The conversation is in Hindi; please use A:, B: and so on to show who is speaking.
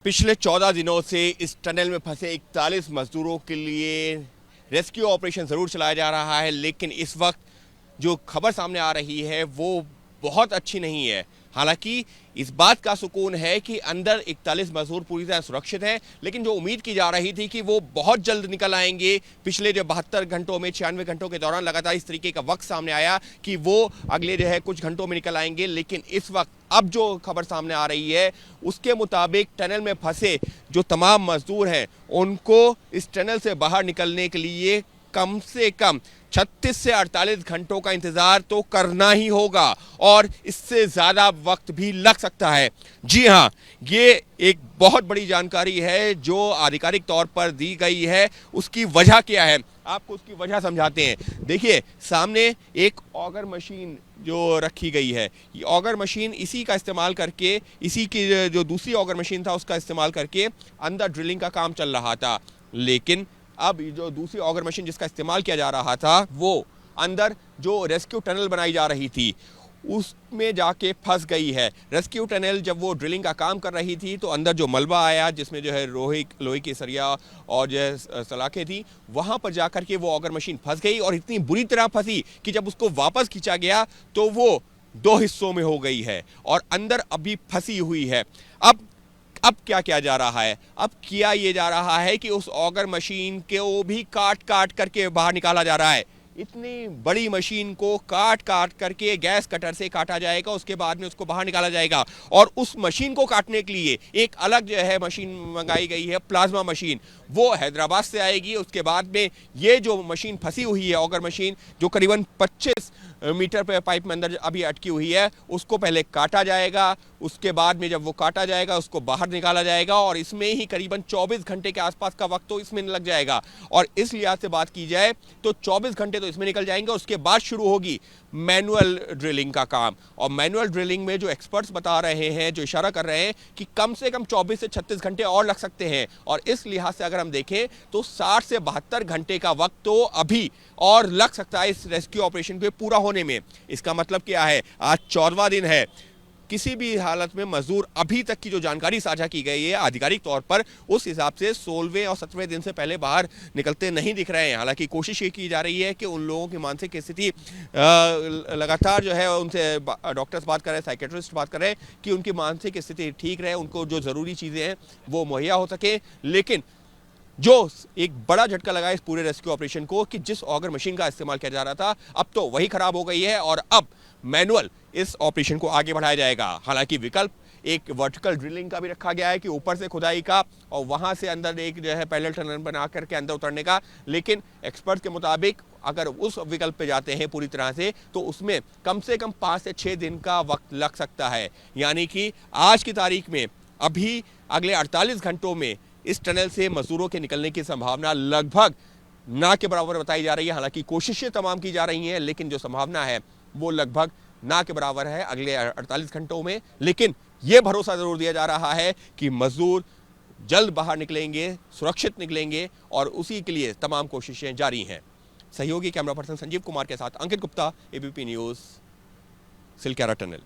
A: पिछले 14 दिनों से इस टनल में फंसे 41 मजदूरों के लिए रेस्क्यू ऑपरेशन ज़रूर चलाया जा रहा है, लेकिन इस वक्त जो खबर सामने आ रही है वो बहुत अच्छी नहीं है। हालांकि इस बात का सुकून है कि अंदर 41 मजदूर पूरी तरह सुरक्षित हैं, लेकिन जो उम्मीद की जा रही थी कि वो बहुत जल्द निकल आएंगे, पिछले जो 72 घंटों में 96 घंटों के दौरान लगातार इस तरीके का वक्त सामने आया कि वो अगले जो है कुछ घंटों में निकल आएंगे, लेकिन इस वक्त अब जो खबर सामने आ रही है उसके मुताबिक टनल में फंसे जो तमाम मजदूर हैं उनको इस टनल से बाहर निकलने के लिए कम से कम 36 से 48 घंटों का इंतजार तो करना ही होगा और इससे ज्यादा वक्त भी लग सकता है। जी हां, ये एक बहुत बड़ी जानकारी है जो आधिकारिक तौर पर दी गई है। उसकी वजह क्या है, आपको उसकी वजह समझाते हैं। देखिए, सामने एक ऑगर मशीन जो रखी गई है, ये ऑगर मशीन इसी का इस्तेमाल करके, इसी की जो दूसरी ऑगर मशीन था उसका इस्तेमाल करके अंदर ड्रिलिंग का काम चल रहा था, लेकिन अब जो दूसरी ऑगर मशीन जिसका इस्तेमाल किया जा रहा था वो अंदर जो रेस्क्यू टनल बनाई जा रही थी उसमें जाके फंस गई है। रेस्क्यू टनल जब वो ड्रिलिंग का काम कर रही थी तो अंदर जो मलबा आया जिसमें जो है लोहे की सरिया और जो है सलाखें थी, वहाँ पर जाकर के वो ऑगर मशीन फंस गई और इतनी बुरी तरह फंसी कि जब उसको वापस खींचा गया तो वो दो हिस्सों में हो गई है और अंदर अभी फंसी हुई है। अब क्या किया जा रहा है? अब किया ये जा रहा है कि उस ऑगर मशीन को भी काट काट करके बाहर निकाला जा रहा है। इतनी बड़ी मशीन को काट काट करके गैस कटर से काटा जाएगा, उसके बाद में उसको बाहर निकाला जाएगा और उस मशीन को काटने के लिए एक अलग जो है मशीन मंगाई गई है, प्लाज्मा मशीन। वो हैदराबाद से आएगी। उसके बाद में ये जो मशीन फंसी हुई है, ऑगर मशीन, जो करीबन 25 मीटर पे पाइप में अंदर अभी अटकी हुई है, उसको पहले काटा जाएगा। उसके बाद में जब वो काटा जाएगा उसको बाहर निकाला जाएगा और इसमें ही करीबन 24 घंटे के आसपास का वक्त तो इसमें लग जाएगा। और इस लिहाज से बात की जाए तो 24 घंटे तो इसमें निकल जाएंगे। उसके बाद शुरू होगी मैनुअल ड्रिलिंग का काम, और मैनुअल ड्रिलिंग में जो एक्सपर्ट्स बता रहे हैं, जो इशारा कर रहे हैं कि कम से कम 24 से 36 घंटे और लग सकते हैं। और इस लिहाज से अगर हम देखें तो 60 से 72 घंटे का वक्त तो अभी और लग सकता है इस रेस्क्यू ऑपरेशन को पूरा होने में। इसका मतलब क्या है, आज 14वां दिन है। किसी भी हालत में मजदूर, अभी तक की जो जानकारी साझा की गई है आधिकारिक तौर पर, उस हिसाब से 16वें और 17वें दिन से पहले बाहर निकलते नहीं दिख रहे हैं। हालांकि कोशिश ये की जा रही है कि उन लोगों की मानसिक स्थिति लगातार जो है उनसे डॉक्टर्स बात कर रहे हैं, साइकेट्रिस्ट बात कर रहे हैं कि उनकी मानसिक स्थिति ठीक रहे, उनको जो ज़रूरी चीज़ें हैं वो मुहैया हो सके। लेकिन जो एक बड़ा झटका लगा इस पूरे रेस्क्यू ऑपरेशन को कि जिस ऑगर मशीन का इस्तेमाल किया जा रहा था अब तो वही खराब हो गई है और अब मैनुअल इस ऑपरेशन को आगे बढ़ाया जाएगा। हालांकि विकल्प एक वर्टिकल ड्रिलिंग का भी रखा गया है कि ऊपर से खुदाई का और वहां से अंदर एक जो है पैरेलल टनल बना करके अंदर उतरने का, लेकिन एक्सपर्ट के मुताबिक अगर उस विकल्प पे जाते हैं पूरी तरह से तो उसमें कम से कम 5 से 6 दिन का वक्त लग सकता है। यानी कि आज की तारीख में अभी अगले 48 घंटों में इस टनल से मजदूरों के निकलने की संभावना लगभग ना के बराबर बताई जा रही है। हालांकि कोशिशें तमाम की जा रही हैं, लेकिन जो संभावना है वो लगभग ना के बराबर है अगले 48 घंटों में। लेकिन यह भरोसा जरूर दिया जा रहा है कि मजदूर जल्द बाहर निकलेंगे, सुरक्षित निकलेंगे और उसी के लिए तमाम कोशिशें जारी हैं। सहयोगी कैमरा पर्सन संजीव कुमार के साथ Ankit Gupta, ABP news, Silkyara tunnel.